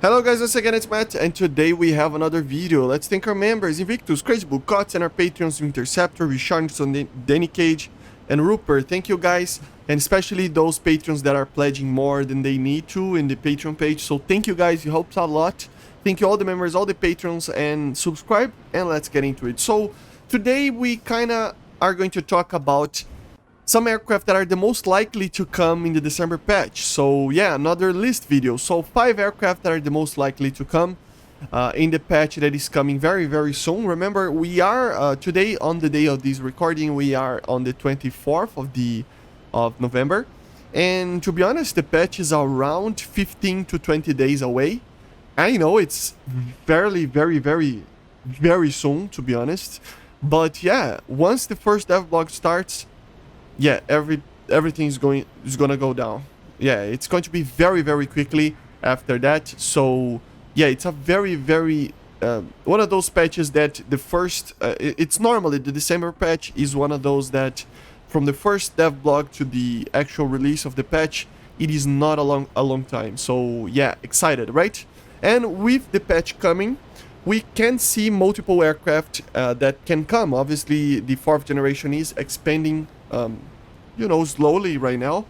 Hello guys, once again it's Matt, and today we have another video. Let's thank our members, Invictus, Crazy Blue Cots, and our patrons, Interceptor, Richardson, Danny Cage, and Rupert. Thank you guys, and especially those patrons that are pledging more than they need to in the Patreon page. So thank you guys, you helped a lot. Thank you all the members, all the patrons, and subscribe, and let's get into it. So today we kinda are going to talk about some aircraft that are the most likely to come in the December patch. So yeah, another list video. So 5 aircraft that are the most likely to come in the patch that is coming very soon. Remember, we are today, on the day of this recording, we are on the 24th of November, and to be honest, the patch is around 15 to 20 days away. I know it's very soon, to be honest, but yeah, once the first devlog starts, yeah, everything is gonna go down. Yeah, it's going to be very quickly after that. So yeah, it's a very one of those patches that the first it's normally the December patch is one of those that from the first devlog to the actual release of the patch, it is not a long time. So yeah, excited, right? And with the patch coming, we can see multiple aircraft that can come. Obviously, the 4th generation is expanding, you know, slowly right now.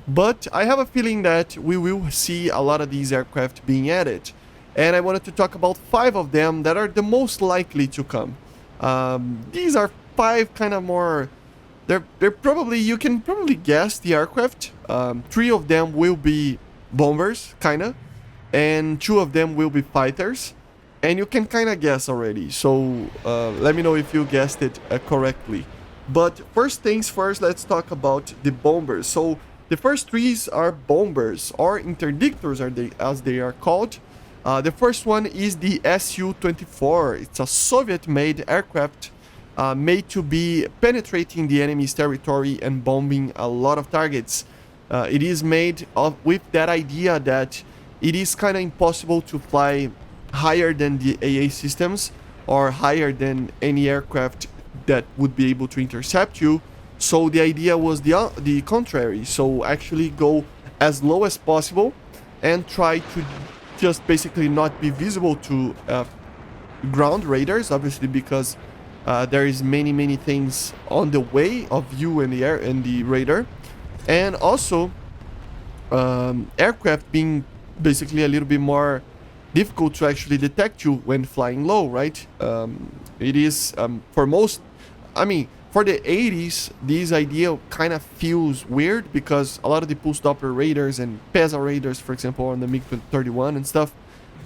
But I have a feeling that we will see a lot of these aircraft being added. And I wanted to talk about 5 of them that are the most likely to come. These are 5 kind of more... They're probably... You can probably guess the aircraft. 3 of them will be bombers, kind of. And 2 of them will be fighters. And you can kind of guess already. So let me know if you guessed it correctly. But first things first, let's talk about the bombers. So the first 3 are bombers, or interdictors as they are called. The first one is the Su-24. It's a Soviet-made aircraft made to be penetrating the enemy's territory and bombing a lot of targets. It is made with that idea that it is kind of impossible to fly higher than the AA systems or higher than any aircraft that would be able to intercept you. So the idea was the contrary. So actually go as low as possible and try to just basically not be visible to ground raiders, obviously, because there is many things on the way of you and the air and the raider, and also aircraft being basically a little bit more difficult to actually detect you when flying low, right? It is for most, I mean, for the 80s, this idea kind of feels weird because a lot of the pulse Doppler raiders and PESA raiders, for example, on the MiG-31 and stuff,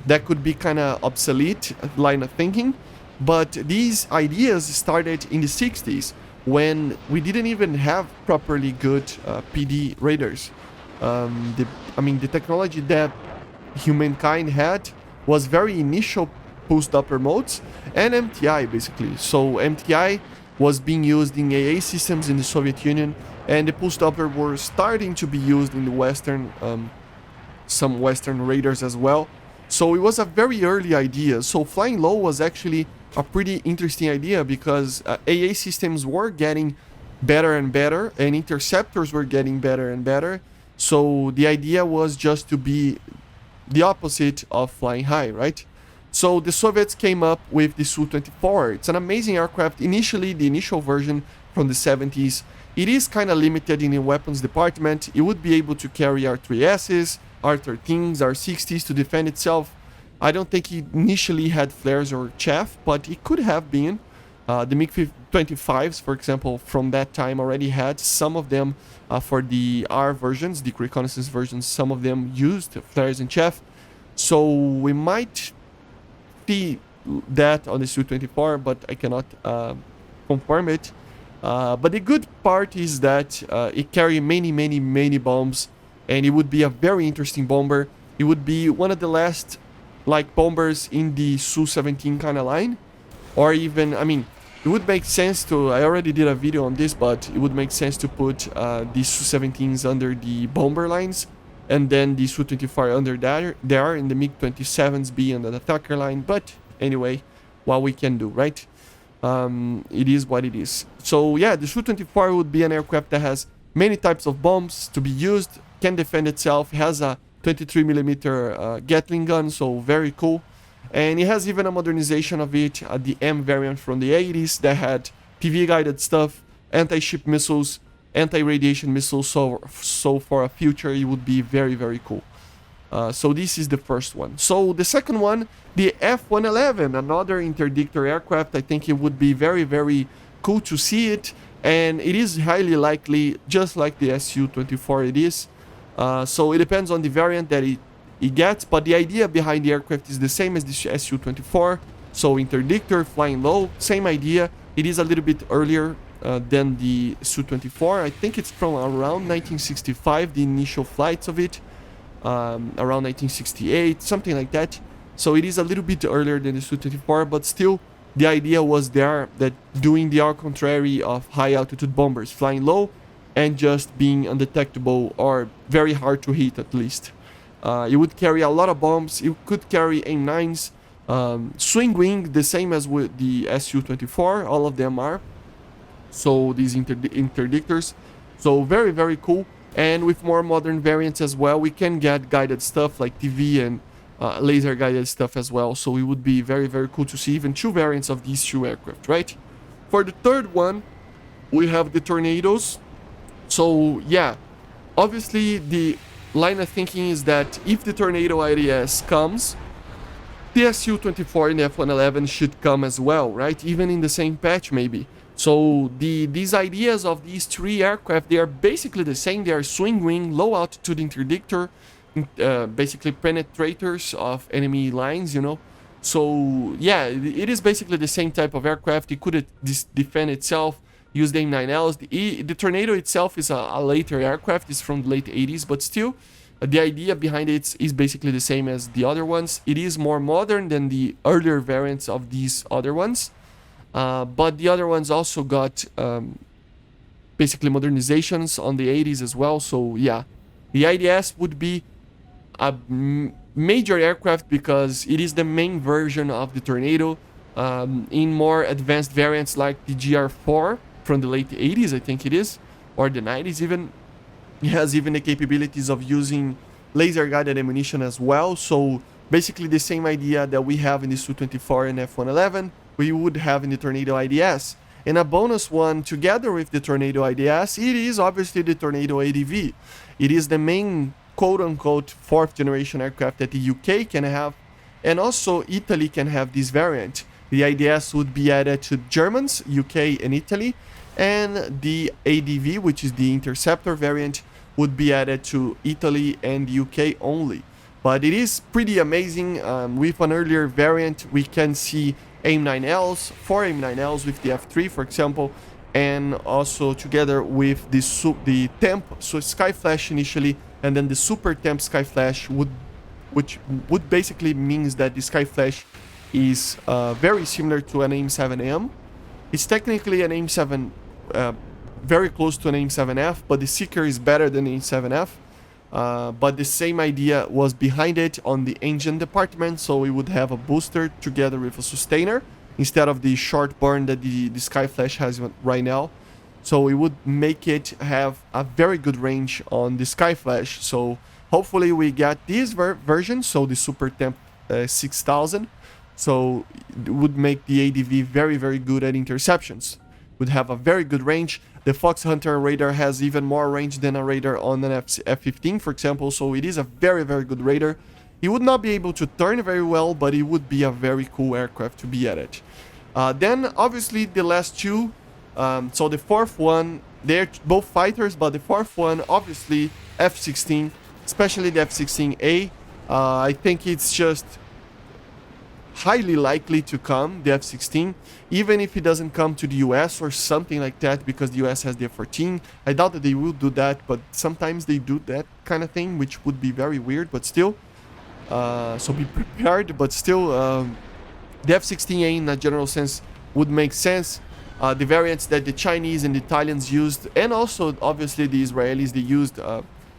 that could be kind of obsolete line of thinking. But these ideas started in the 60s when we didn't even have properly good PD raiders. The technology that humankind had was very initial pulse Doppler modes and MTI, basically. So MTI was being used in AA systems in the Soviet Union, and the pulse Doppler were starting to be used in the Western, some Western raiders as well. So it was a very early idea. So flying low was actually a pretty interesting idea because AA systems were getting better and better, and interceptors were getting better and better. So the idea was just to be the opposite of flying high, right? So the Soviets came up with the Su-24. It's an amazing aircraft. Initially, the initial version from the 70s, it is kind of limited in the weapons department. It would be able to carry R-3Ss, R-13s, R-60s to defend itself. I don't think it initially had flares or chaff, but it could have been. The MiG-25s, for example, from that time already had some of them for the R versions, the reconnaissance versions, some of them used flares and chaff. So we might see that on the Su-24, but I cannot confirm it. But the good part is that it carries many bombs, and it would be a very interesting bomber. It would be one of the last like bombers in the Su-17 kind of line, or even, I mean, it would make sense to, I already did a video on this, but it would make sense to put the Su-17s under the bomber lines, and then the Su-24 under there, and the MiG-27s be under the attacker line. But anyway, what we can do, right? It is what it is. So yeah, the Su-24 would be an aircraft that has many types of bombs to be used, can defend itself, has a 23 millimeter Gatling gun, so very cool. And it has even a modernization of it, the M variant from the 80s that had PV guided stuff, anti-ship missiles, anti-radiation missiles. So for a future, it would be very, very cool. So this is the first one. So the second one, the F-111, another interdictor aircraft. I think it would be very, very cool to see it. And it is highly likely, just like the Su-24 it is. So it depends on the variant that it gets, but the idea behind the aircraft is the same as the Su-24. So interdictor, flying low, same idea. It is a little bit earlier than the Su-24. I think it's from around 1965, the initial flights of it. Around 1968, something like that. So it is a little bit earlier than the Su-24, but still the idea was there that doing the au contrary of high altitude bombers, flying low and just being undetectable or very hard to hit at least. It would carry a lot of bombs. It could carry AIM-9s, swing wing, the same as with the Su-24. All of them are. So these interdictors. So very, very cool. And with more modern variants as well, we can get guided stuff like TV and laser guided stuff as well. So it would be very, very cool to see even two variants of these two aircraft, right? For the third one, we have the Tornadoes. So yeah, obviously the line of thinking is that if the Tornado IDS comes, the Su-24 and the F-111 should come as well, right? Even in the same patch maybe. So these ideas of these three aircraft, they are basically the same. They are swing wing, low altitude interdictor, basically penetrators of enemy lines, you know. So yeah, it is basically the same type of aircraft. It could defend itself, use the AIM-9Ls. The Tornado itself is a later aircraft. It's from the late 80s, but still, the idea behind it is basically the same as the other ones. It is more modern than the earlier variants of these other ones. But the other ones also got basically modernizations on the 80s as well. So yeah, the IDS would be a major aircraft because it is the main version of the Tornado. In more advanced variants like the GR4 from the late 80s, I think it is, or the 90s even, it has even the capabilities of using laser guided ammunition as well. So basically the same idea that we have in the Su-24 and F-111, we would have in the Tornado IDS. And a bonus one together with the Tornado IDS, it is obviously the Tornado ADV. It is the main quote-unquote fourth generation aircraft that the UK can have, and also Italy can have this variant. The IDS would be added to Germans, UK and Italy, and the ADV, which is the interceptor variant, would be added to Italy and UK only. But it is pretty amazing. With an earlier variant, we can see AIM-9Ls, 4 AIM-9Ls with the F3, for example, and also together with the Temp, so Skyflash initially, and then the Super Temp Skyflash, which would basically means that the Skyflash is very similar to an AIM-7M. It's technically an AIM-7, very close to an AIM-7F, but the Seeker is better than AIM-7F. But the same idea was behind it on the engine department, so we would have a booster together with a sustainer instead of the short burn that the Skyflash has right now. So it would make it have a very good range on the Skyflash. So hopefully we get this version, so the Super Temp 6000. So it would make the ADV very, very good at interceptions. Would have a very good range. The Fox Hunter radar has even more range than a radar on an F-15, for example, so it is a very, very good radar. It would not be able to turn very well, but it would be a very cool aircraft to be at it. Then, obviously, the last two, so the fourth one, they're both fighters, but the fourth one, obviously, F-16, especially the F-16A. I think it's just highly likely to come, the F-16, even if it doesn't come to the US or something like that, because the US has the F-14. I doubt that they will do that, but sometimes they do that kind of thing, which would be very weird, but still. So be prepared, but still, the F-16A in a general sense would make sense. The variants that the Chinese and the Italians used, and also obviously the Israelis, they used,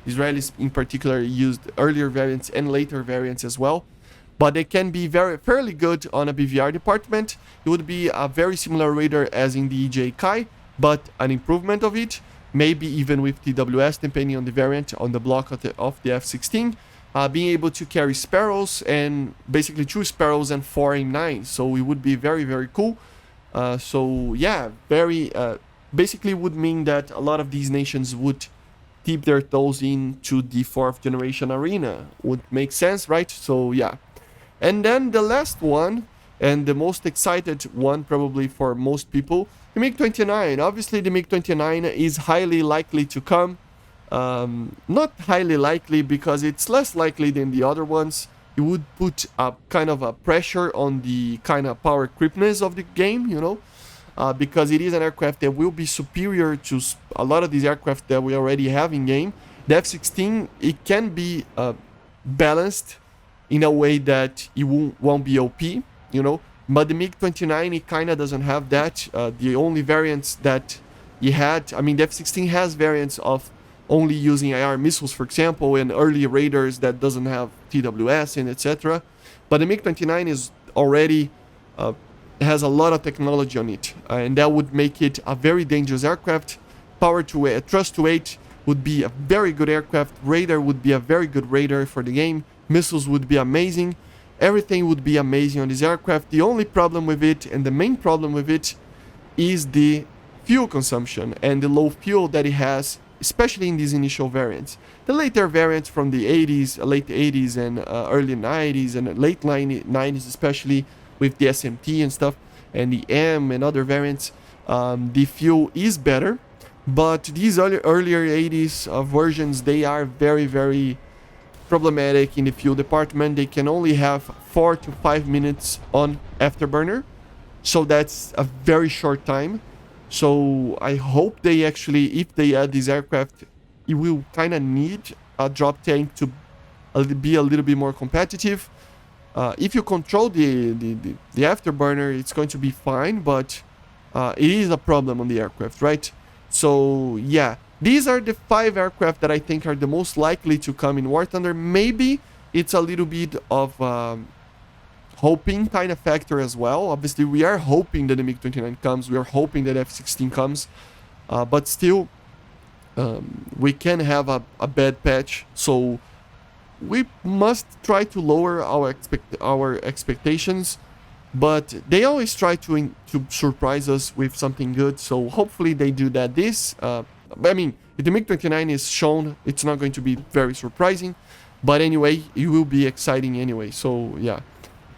Israelis in particular used earlier variants and later variants as well. But they can be fairly good on a BVR department. It would be a very similar radar as in the EJ Kai, but an improvement of it, maybe even with TWS, depending on the variant on the block of the F-16. being able to carry sparrows, and basically 2 sparrows and 4 M9. So it would be very, very cool. So yeah, very basically would mean that a lot of these nations would dip their toes into the 4th generation arena. Would make sense, right? So yeah. And then the last one, and the most excited one probably for most people, the MiG-29. Obviously the MiG-29 is highly likely to come. Not highly likely because it's less likely than the other ones. It would put a kind of a pressure on the kind of power creepness of the game, you know, because it is an aircraft that will be superior to a lot of these aircraft that we already have in game. The F-16, it can be balanced in a way that it won't be OP, you know, but the MiG-29, it kind of doesn't have that. The only variants that it had, I mean, the F-16 has variants of only using IR missiles, for example, and early raiders that doesn't have TWS and etc. But the MiG-29 is already has a lot of technology on it, and that would make it a very dangerous aircraft. Power to weight, thrust to weight would be a very good aircraft. Radar would be a very good radar for the game. Missiles would be amazing. Everything would be amazing on this aircraft. The only problem with it, and the main problem with it, is the fuel consumption and the low fuel that it has, especially in these initial variants. The later variants from the 80s, late 80s and early 90s and late 90s, especially with the SMT and stuff, and the M and other variants, the fuel is better. But these earlier 80s versions, they are very, very problematic in the fuel department. They can only have 4 to 5 minutes on afterburner, so that's a very short time. So I hope they actually, if they add this aircraft, it will kind of need a drop tank to be a little bit more competitive. If you control the afterburner, it's going to be fine, but it is a problem on the aircraft, right? So yeah, these are the 5 aircraft that I think are the most likely to come in War Thunder. Maybe it's a little bit of hoping kind of factor as well. Obviously, we are hoping that the MiG-29 comes. We are hoping that F-16 comes. But still, we can have a bad patch. So we must try to lower our expectations. But they always try to surprise us with something good. So hopefully they do that. I mean, if the MiG-29 is shown, it's not going to be very surprising. But anyway, it will be exciting anyway. So yeah.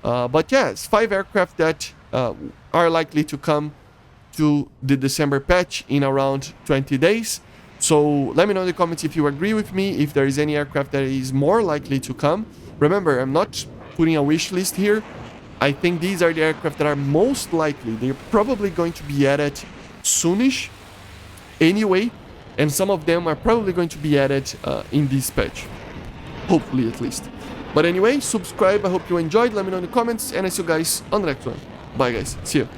But yeah, it's 5 aircraft that are likely to come to the December patch in around 20 days. So let me know in the comments if you agree with me, if there is any aircraft that is more likely to come. Remember, I'm not putting a wish list here. I think these are the aircraft that are most likely. They're probably going to be added soonish anyway, and some of them are probably going to be added in this patch. Hopefully, at least. But anyway, subscribe. I hope you enjoyed. Let me know in the comments, and I see you guys on the next one. Bye, guys. See you.